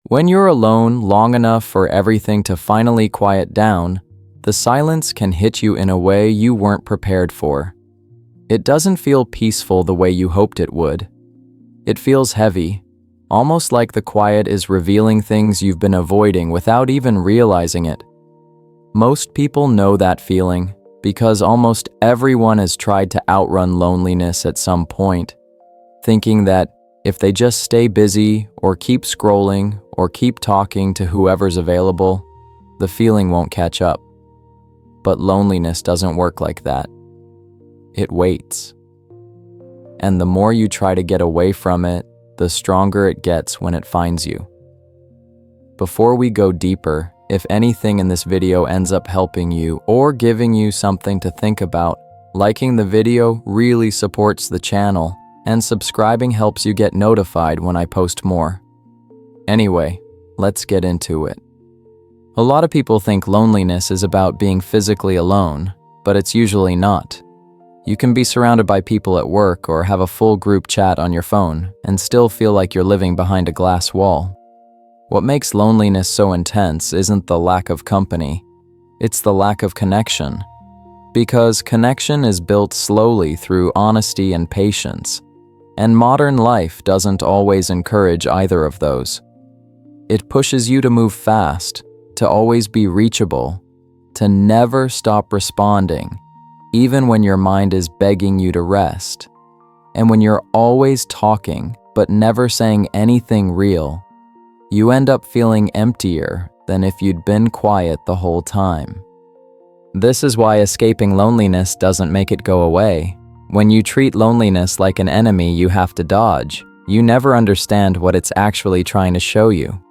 When you're alone long enough for everything to finally quiet down, the silence can hit you in a way you weren't prepared for. It doesn't feel peaceful the way you hoped it would. It feels heavy, almost like the quiet is revealing things you've been avoiding without even realizing it. Most people know that feeling because almost everyone has tried to outrun loneliness at some point, thinking that if they just stay busy or keep scrolling or keep talking to whoever's available, the feeling won't catch up. But loneliness doesn't work like that. It waits. And the more you try to get away from it, the stronger it gets when it finds you. Before we go deeper, if anything in this video ends up helping you or giving you something to think about, liking the video really supports the channel, and subscribing helps you get notified when I post more. Anyway, let's get into it. A lot of people think loneliness is about being physically alone, but it's usually not. You can be surrounded by people at work or have a full group chat on your phone and still feel like you're living behind a glass wall. What makes loneliness so intense isn't the lack of company, it's the lack of connection. Because connection is built slowly through honesty and patience, and modern life doesn't always encourage either of those. It pushes you to move fast, to always be reachable, to never stop responding, even when your mind is begging you to rest. And when you're always talking, but never saying anything real, you end up feeling emptier than if you'd been quiet the whole time. This is why escaping loneliness doesn't make it go away. When you treat loneliness like an enemy you have to dodge, you never understand what it's actually trying to show you.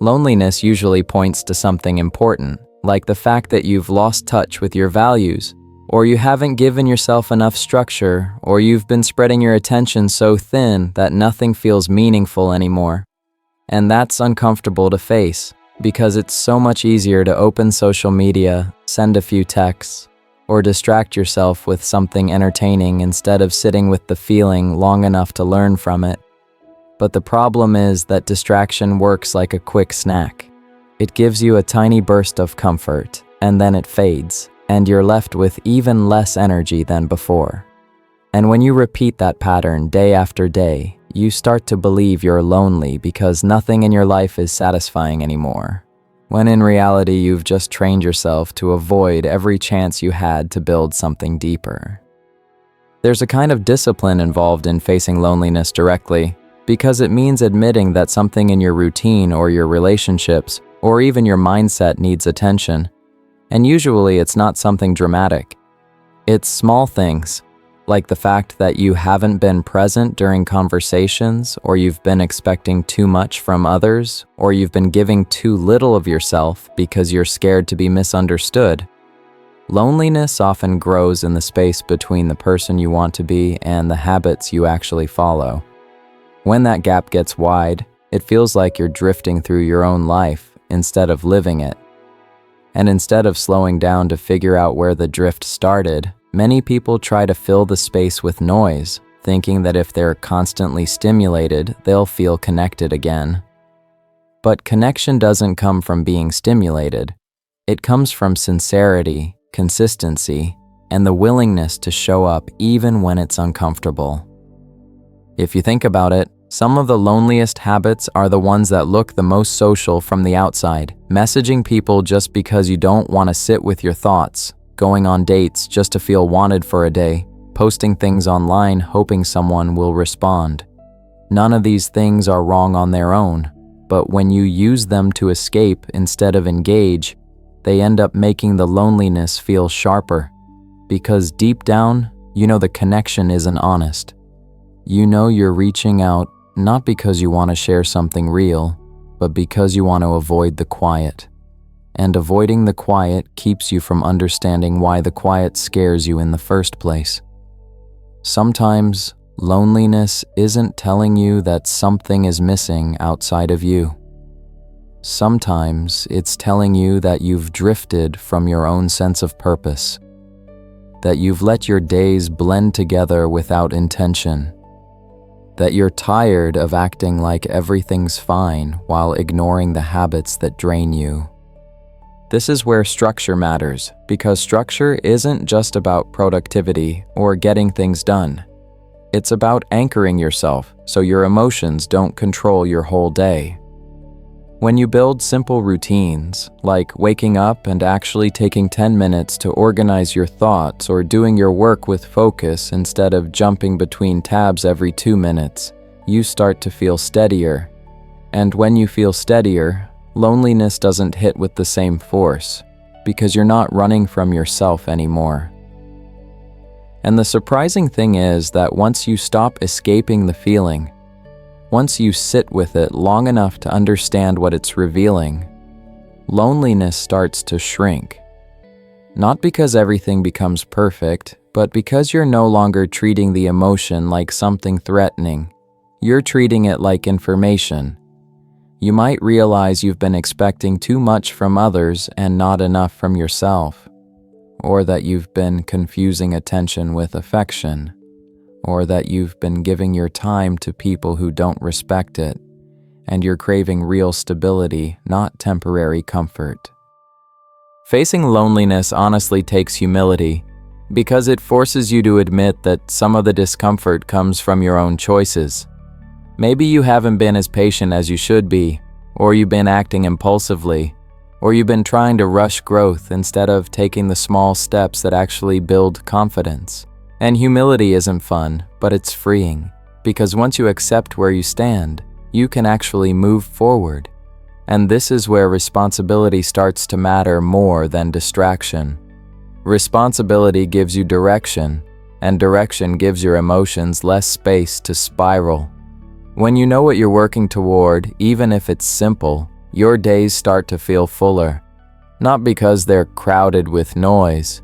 Loneliness usually points to something important, like the fact that you've lost touch with your values, or you haven't given yourself enough structure, or you've been spreading your attention so thin that nothing feels meaningful anymore. And that's uncomfortable to face, because it's so much easier to open social media, send a few texts, or distract yourself with something entertaining instead of sitting with the feeling long enough to learn from it. But the problem is that distraction works like a quick snack. It gives you a tiny burst of comfort, and then it fades, and you're left with even less energy than before. And when you repeat that pattern day after day, you start to believe you're lonely because nothing in your life is satisfying anymore, when in reality you've just trained yourself to avoid every chance you had to build something deeper. There's a kind of discipline involved in facing loneliness directly, because it means admitting that something in your routine or your relationships or even your mindset needs attention. And usually it's not something dramatic. It's small things, like the fact that you haven't been present during conversations, or you've been expecting too much from others, or you've been giving too little of yourself because you're scared to be misunderstood. Loneliness often grows in the space between the person you want to be and the habits you actually follow. When that gap gets wide, it feels like you're drifting through your own life instead of living it. And instead of slowing down to figure out where the drift started, many people try to fill the space with noise, thinking that if they're constantly stimulated, they'll feel connected again. But connection doesn't come from being stimulated. It comes from sincerity, consistency, and the willingness to show up even when it's uncomfortable. If you think about it, some of the loneliest habits are the ones that look the most social from the outside, messaging people just because you don't want to sit with your thoughts, going on dates just to feel wanted for a day, posting things online hoping someone will respond. None of these things are wrong on their own, but when you use them to escape instead of engage, they end up making the loneliness feel sharper. Because deep down, you know the connection isn't honest. You know you're reaching out not because you want to share something real, but because you want to avoid the quiet. And avoiding the quiet keeps you from understanding why the quiet scares you in the first place. Sometimes, loneliness isn't telling you that something is missing outside of you. Sometimes, it's telling you that you've drifted from your own sense of purpose, that you've let your days blend together without intention, that you're tired of acting like everything's fine while ignoring the habits that drain you. This is where structure matters, because structure isn't just about productivity or getting things done. It's about anchoring yourself so your emotions don't control your whole day. When you build simple routines, like waking up and actually taking 10 minutes to organize your thoughts or doing your work with focus instead of jumping between tabs every 2 minutes, you start to feel steadier. And when you feel steadier, loneliness doesn't hit with the same force, because you're not running from yourself anymore. And the surprising thing is that once you stop escaping the feeling, once you sit with it long enough to understand what it's revealing, loneliness starts to shrink. Not because everything becomes perfect, but because you're no longer treating the emotion like something threatening. You're treating it like information. You might realize you've been expecting too much from others and not enough from yourself, or that you've been confusing attention with affection, or that you've been giving your time to people who don't respect it, and you're craving real stability, not temporary comfort. Facing loneliness honestly takes humility, because it forces you to admit that some of the discomfort comes from your own choices. Maybe you haven't been as patient as you should be, or you've been acting impulsively, or you've been trying to rush growth instead of taking the small steps that actually build confidence. And humility isn't fun, but it's freeing, because once you accept where you stand, you can actually move forward. And this is where responsibility starts to matter more than distraction. Responsibility gives you direction, and direction gives your emotions less space to spiral. When you know what you're working toward, even if it's simple, your days start to feel fuller, not because they're crowded with noise,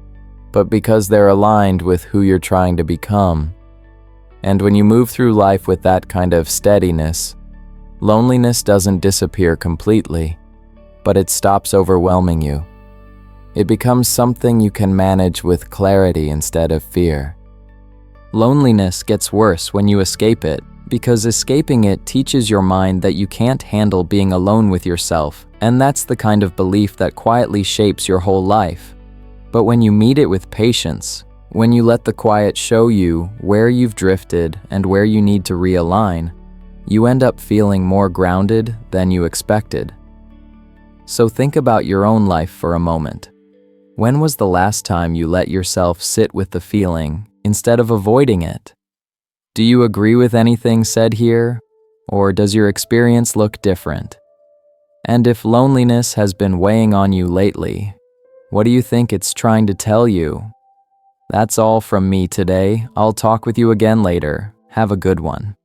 but because they're aligned with who you're trying to become. And when you move through life with that kind of steadiness, loneliness doesn't disappear completely, but it stops overwhelming you. It becomes something you can manage with clarity instead of fear. Loneliness gets worse when you escape it, because escaping it teaches your mind that you can't handle being alone with yourself, and that's the kind of belief that quietly shapes your whole life. But when you meet it with patience, when you let the quiet show you where you've drifted and where you need to realign, you end up feeling more grounded than you expected. So think about your own life for a moment. When was the last time you let yourself sit with the feeling instead of avoiding it? Do you agree with anything said here, or does your experience look different? And if loneliness has been weighing on you lately, what do you think it's trying to tell you? That's all from me today. I'll talk with you again later. Have a good one.